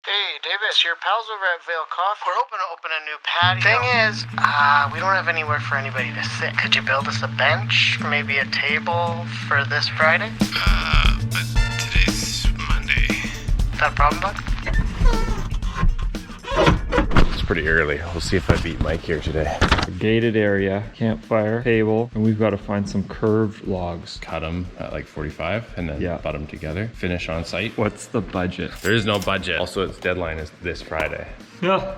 Hey, Davis, your pals over at Vale Coffee. We're hoping to open a new patio. Thing is, we don't have anywhere for anybody to sit. Could you build us a bench, maybe a table for this Friday? But today's Monday. Is that a problem, bud? It's pretty early. We'll see if I beat Mike here today. A gated area, campfire, table, and we've got to find some curved logs. Cut them at like 45 and then butt them together. Finish on site. What's the budget? There is no budget. Also, its deadline is this Friday. Yeah.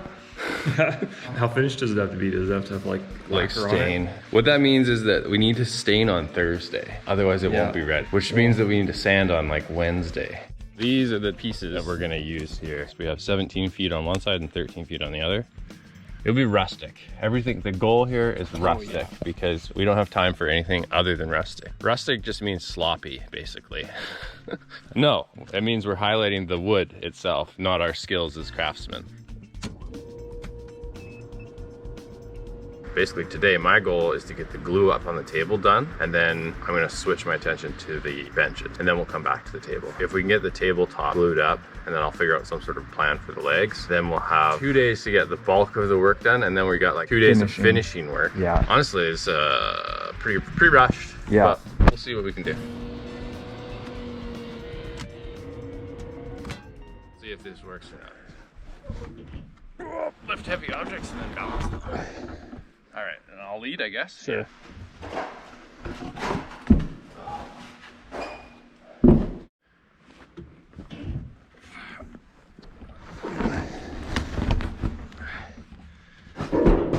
How finished does it have to be? Does it have to have like stain? What that means is that we need to stain on Thursday. Otherwise, it won't be red. Which means that we need to sand on like Wednesday. These are the pieces that we're gonna use here. So we have 17 feet on one side and 13 feet on the other. It'll be rustic. Everything, the goal here is rustic because we don't have time for anything other than rustic. Rustic just means sloppy, basically. No, it means we're highlighting the wood itself, not our skills as craftsmen. Basically today, my goal is to get the glue up on the table done, and then I'm gonna switch my attention to the benches, and then we'll come back to the table. If we can get the tabletop glued up, and then I'll figure out some sort of plan for the legs, then we'll have 2 days to get the bulk of the work done, and then we got like 2 days of finishing work. Yeah. Honestly, it's pretty rushed. Yeah. But we'll see what we can do. See if this works or not. Lift heavy objects and then balance them. All right, and I'll lead, I guess. Sure.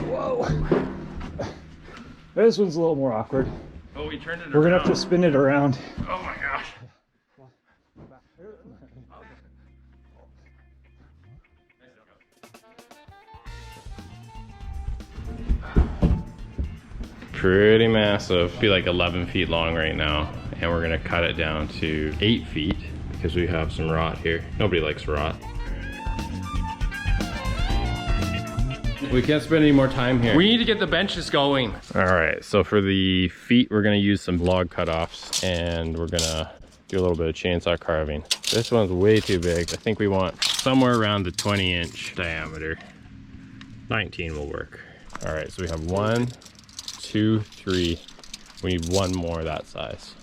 Whoa. This one's a little more awkward. Oh, we turned it around. We're gonna have to spin it around. Oh my gosh. Pretty massive. Be like 11 feet long right now, and we're gonna cut it down to 8 feet because we have some rot here. Nobody likes rot. We can't spend any more time here. We need to get the benches going. All right, so for the feet, we're gonna use some log cutoffs, and we're gonna do a little bit of chainsaw carving. This one's way too big. I think we want somewhere around the 20-inch diameter. 19 will work. All right, so we have 1, 2, 3. We need one more that size.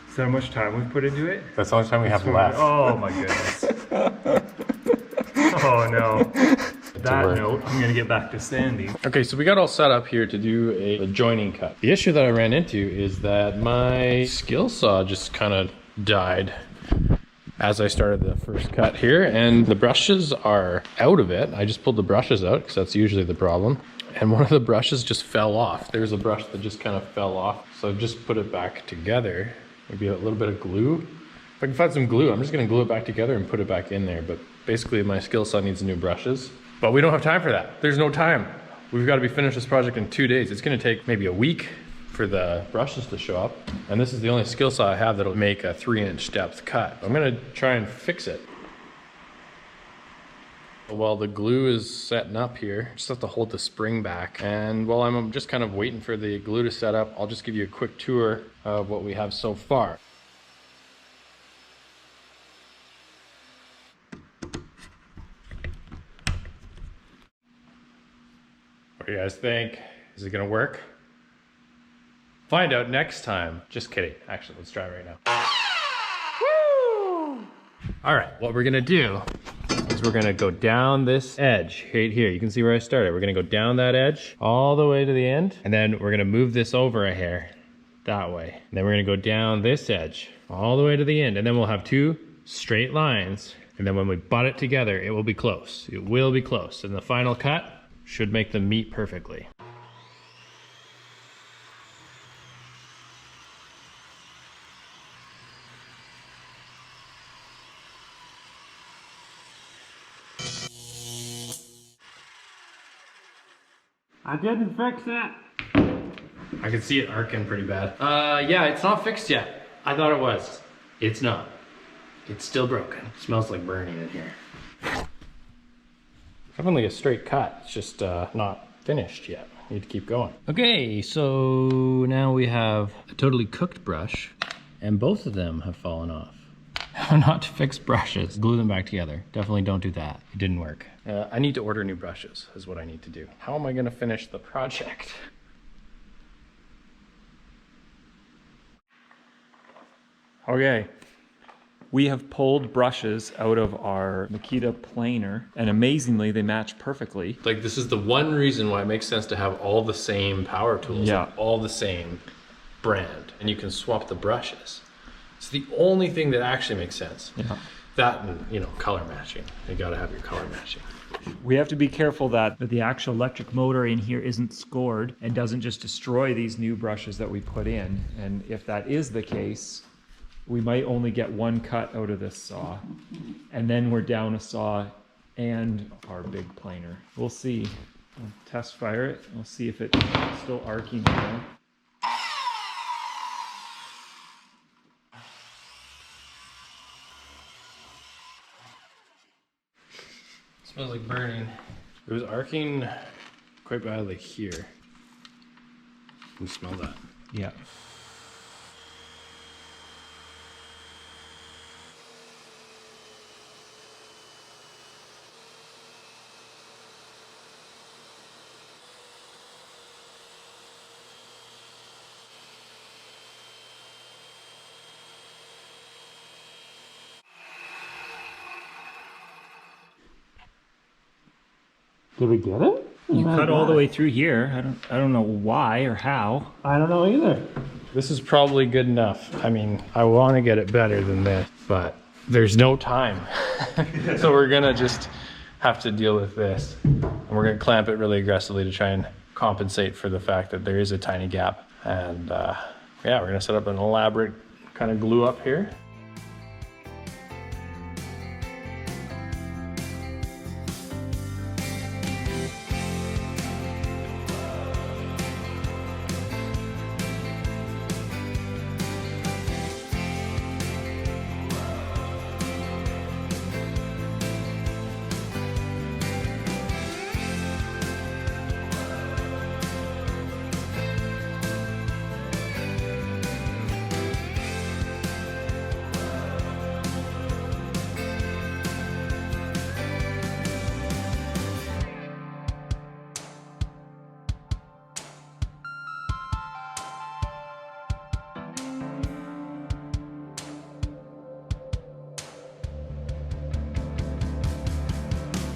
Is that how much time we've put into it? That's how much time we have left. Oh my goodness. Oh no. That note, I'm gonna get back to sanding. Okay, so we got all set up here to do a joining cut. The issue that I ran into is that my skill saw just kind of died as I started the first cut here, and the brushes are out of it. I just pulled the brushes out because that's usually the problem. And one of the brushes just fell off. There's a brush that just kind of fell off. So I've just put it back together. Maybe a little bit of glue. If I can find some glue, I'm just gonna glue it back together and put it back in there. But basically my skill saw needs new brushes. But we don't have time for that. There's no time. We've got to be finished this project in 2 days. It's gonna take maybe a week for the brushes to show up. And this is the only skill saw I have that'll make a 3-inch depth cut. I'm gonna try and fix it. While the glue is setting up here, just have to hold the spring back. And while I'm just kind of waiting for the glue to set up, I'll just give you a quick tour of what we have so far. What do you guys think? Is it gonna work? Find out next time. Just kidding. Actually, let's try it right now. Woo! All right, what we're gonna do is we're gonna go down this edge right here. You can see where I started. We're gonna go down that edge all the way to the end, and then we're gonna move this over a hair that way. And then we're gonna go down this edge all the way to the end, and then we'll have 2 straight lines. And then when we butt it together, it will be close. It will be close. And the final cut should make them meet perfectly. I didn't fix it. I can see it arcing pretty bad. Yeah, it's not fixed yet. I thought it was. It's not. It's still broken. It smells like burning in here. I've only a straight cut. It's just not finished yet. Need to keep going. Okay, so now we have a totally cooked brush, and both of them have fallen off. Not to fix brushes, glue them back together. Definitely don't do that. It didn't work. I need to order new brushes is what I need to do. How am I gonna finish the project? Okay. We have pulled brushes out of our Makita planer, and amazingly, they match perfectly. Like, this is the one reason why it makes sense to have all the same power tools, Yeah. like all the same brand, and you can swap the brushes. It's the only thing that actually makes sense. Yeah. That and, you know, color matching. You gotta have your color matching. We have to be careful that the actual electric motor in here isn't scored and doesn't just destroy these new brushes that we put in. And if that is the case, we might only get 1 cut out of this saw. And then we're down a saw and our big planer. We'll see. We'll test fire it. We'll see if it's still arcing now. Smells like burning. It was arcing quite badly here. You smell that? Yeah. Did we get it? You cut all the way through here. I don't know why or how. I don't know either. This is probably good enough. I mean, I want to get it better than this, but there's no time. So we're gonna just have to deal with this. And we're gonna clamp it really aggressively to try and compensate for the fact that there is a tiny gap. And yeah, we're gonna set up an elaborate kind of glue up here.